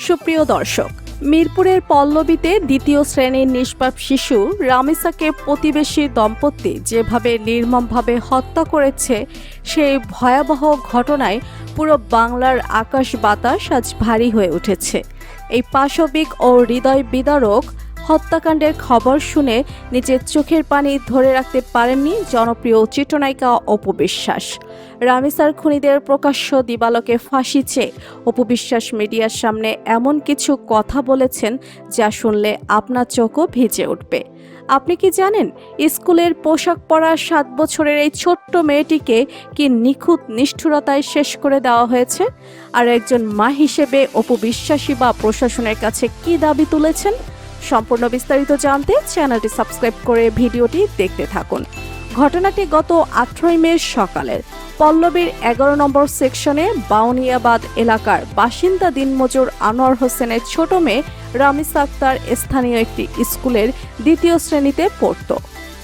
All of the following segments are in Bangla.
সুপ্রিয় দর্শক, মিরপুরের পল্লবীতে দ্বিতীয় শ্রেণীর নিষ্পাপ শিশু রামিসাকে প্রতিবেশী দম্পতি যেভাবে নির্মমভাবে হত্যা করেছে, সেই ভয়াবহ ঘটনায় পুরো বাংলার আকাশ বাতাস আজ ভারী হয়ে উঠেছে। এই পাশবিক ও হৃদয় বিদারক হত্যাকাণ্ডের খবর শুনে নিজের চোখের পানি ধরে রাখতে পারেননি জনপ্রিয় চিত্রনায়িকা অপু বিশ্বাস। রামিসার খুনিদের প্রকাশ্য দিবালোকে ফাঁসি চেয়ে অপু বিশ্বাস মিডিয়ার সামনে এমন কিছু কথা বলেছেন যা শুনলে আপনার চোখও ভিজে উঠবে। আপনি কি জানেন, স্কুলের পোশাক পরা 7 বছরের এই ছোট্ট মেয়েটিকে কি নিখুঁত নিষ্ঠুরতায় শেষ করে দেওয়া হয়েছে? আর একজন মা হিসেবে অপু বিশ্বাসী বা প্রশাসনের কাছে কি দাবি তুলেছেন? সম্পূর্ণ বিস্তারিত জানতে চ্যানেলটি সাবস্ক্রাইব করে ভিডিওটি দেখতে থাকুন। ঘটনাটি গত 18 মে সকালের পল্লবীর 11 নম্বর সেকশনে বাউনিয়াবাদ এলাকার বাসিন্দা দিনমজুর আনোয়ার হোসেনের ছোট মেয়ে রামিসা আক্তার স্থানীয় একটি স্কুলের 2য় শ্রেণীতে পড়ত।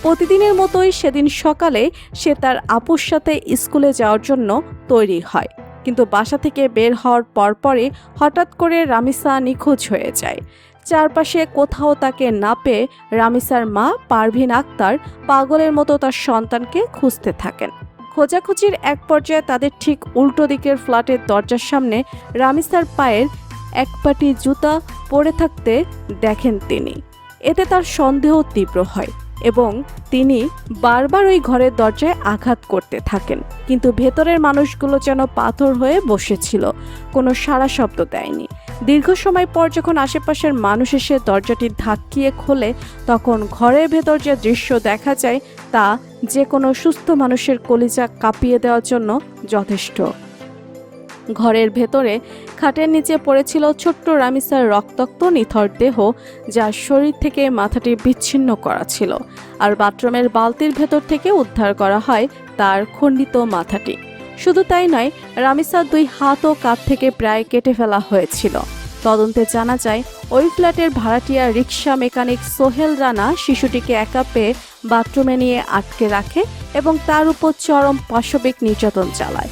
প্রতিদিনের মতোই সেদিন সকালে সে তার আপুর সাথে স্কুলে যাওয়ার জন্য তৈরি হয়, কিন্তু বাসা থেকে বের হওয়ার পরপরই হঠাৎ করে রামিসা নিখোঁজ হয়ে যায়। চারপাশে কোথাও তাকে না পেয়ে রামিসার মা পারভিন আক্তার পাগলের মতো তার সন্তানকে খুঁজতে থাকেন। খোঁজাখুঁজির এক পর্যায়ে তাদের ঠিক উল্টো দিকের ফ্ল্যাটের দরজার সামনে রামিসার পায়ের এক পাটি জুতা পড়ে থাকতে দেখেন তিনি। এতে তার সন্দেহ তীব্র হয় এবং তিনি বারবার ওই ঘরের দরজায় আঘাত করতে থাকেন, কিন্তু ভেতরের মানুষগুলো যেন পাথর হয়ে বসেছিল, কোনো সাড়া শব্দ দেয়নি। দীর্ঘ সময় পর যখন আশেপাশের মানুষ এসে দরজাটি ধাক্কিয়ে খোলে, তখন ঘরের ভেতর যে দৃশ্য দেখা যায় তা যে কোনো সুস্থ মানুষের কলিজা কাঁপিয়ে দেওয়ার জন্য যথেষ্ট। ঘরের ভেতরে খাটের নিচে পড়েছিল ছোট্ট রামিসার রক্তাক্ত নিথর দেহ, যার শরীর থেকে মাথাটি বিচ্ছিন্ন করা ছিল, আর বাথরুমের বালতির ভেতর থেকে উদ্ধার করা হয় তার খণ্ডিত মাথাটি। শুধু তাই নয়, রামিসার 2 হাত ও কাঁধ থেকে প্রায় কেটে ফেলা হয়েছিল। তদন্তে জানা যায়, ওই ফ্ল্যাটের ভাড়াটিয়া রিকশা মেকানিক সোহেল রানা শিশুটিকে একা পেয়ে বাথরুমে নিয়ে আটকে রাখে এবং তার উপর চরম পাশবিক নির্যাতন চালায়।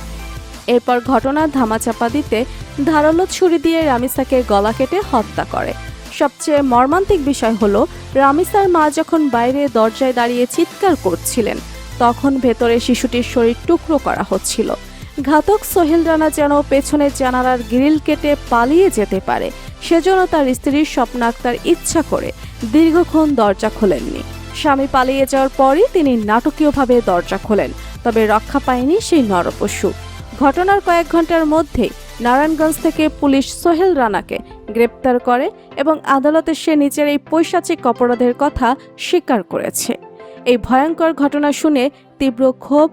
এরপর ঘটনার ধামাচাপা দিতে ধারালো ছুরি দিয়ে রামিসাকে গলা কেটে হত্যা করে। সবচেয়ে মর্মান্তিক বিষয় হলো, রামিসার মা যখন বাইরে দরজায় দাঁড়িয়ে চিৎকার করছিলেন, তখন ভেতরে শিশুটির শরীর টুকরো করা হচ্ছিল। ঘাতক সোহেল রানা যেন পেছনের জানালার গ্রিল কেটে পালিয়ে যেতে পারে, সেজন্য তার স্ত্রীর স্বপ্না আক্তার ইচ্ছা করে দীর্ঘক্ষণ দরজা খোলেননি। স্বামী পালিয়ে যাওয়ার পরই তিনি নাটকীয়ভাবে দরজা খোলেন, তবে রক্ষা পায়নি সেই নরপশু। ঘটনার কয়েক ঘন্টার মধ্যেই নারায়ণগঞ্জ থেকে পুলিশ সোহেল রানাকে গ্রেপ্তার করে এবং আদালতে সে নিজের এই পৈশাচিক অপরাধের কথা স্বীকার করেছে। এই ভয়ঙ্কর ঘটনা শুনে তীব্র ক্ষোভ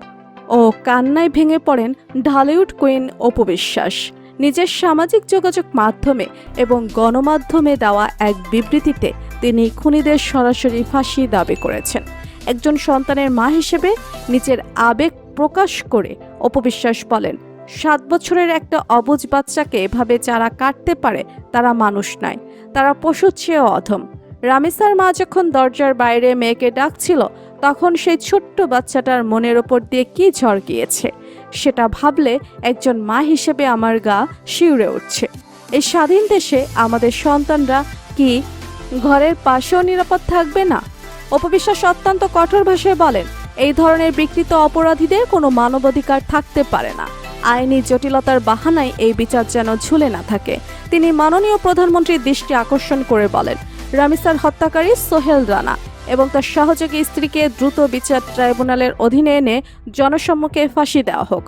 ও কান্নায় ভেঙে পড়েন ঢালিউড কুইন অপু বিশ্বাস। নিজের সামাজিক যোগাযোগ মাধ্যমে এবং গণমাধ্যমে দেওয়া এক বিবৃতিতে তিনি খুনিদের সরাসরি ফাঁসি দাবি করেছেন। একজন সন্তানের মা হিসেবে নিজের আবেগ প্রকাশ করে অপু বিশ্বাস বলেন, 7 বছরের একটা অবুঝ বাচ্চাকে এভাবে যারা কাটতে পারে তারা মানুষ নয়, তারা পশুর চেয়েও অধম। রামিসার মা যখন দরজার বাইরে মেয়েকে ডাকছিল, তখন সেই ছোট্ট বাচ্চাটার মনের ওপর দিয়ে কি ঝড় গিয়েছে, সেটা ভাবলে একজন মা হিসেবে আমার গা শিউরে উঠছে। এই স্বাধীন দেশে আমাদের সন্তানরা কি ঘরের পাশেও নিরাপদ থাকবে না? অপু বিশ্বাস অত্যন্ত কঠোর ভাষায় বলেন, এই ধরনের বিকৃত অপরাধীদের কোনো মানবাধিকার থাকতে পারে না। আইনি জটিলতার বাহানায় এই বিচার যেন ঝুলে না থাকে। তিনি মাননীয় প্রধানমন্ত্রীর দৃষ্টি আকর্ষণ করে বলেন, রামিসার হত্যাকারী সোহেল রানা এবং তার সহযোগী স্ত্রীকে দ্রুত বিচার ট্রাইব্যুনালের অধীনে এনে জনসম্মুখে ফাঁসি দেওয়া হোক।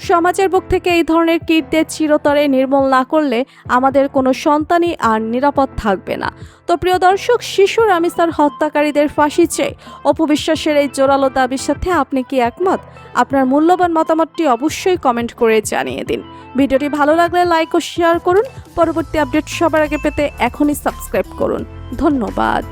সমাজের বুক থেকে এই ধরনের কীটদের চিরতরে নির্মূল না করলে আমাদের কোনো সন্তানই আর নিরাপদ থাকবে না। তো প্রিয় দর্শক, শিশু রামিসার হত্যাকারীদের ফাঁসি চেয়ে অপু বিশ্বাসের এই জোরালো দাবির সাথে আপনি কি একমত? আপনার মূল্যবান মতামতটি অবশ্যই কমেন্ট করে জানিয়ে দিন। ভিডিওটি ভালো লাগলে লাইক ও শেয়ার করুন। পরবর্তী আপডেট সবার আগে পেতে এখনই সাবস্ক্রাইব করুন। ধন্যবাদ।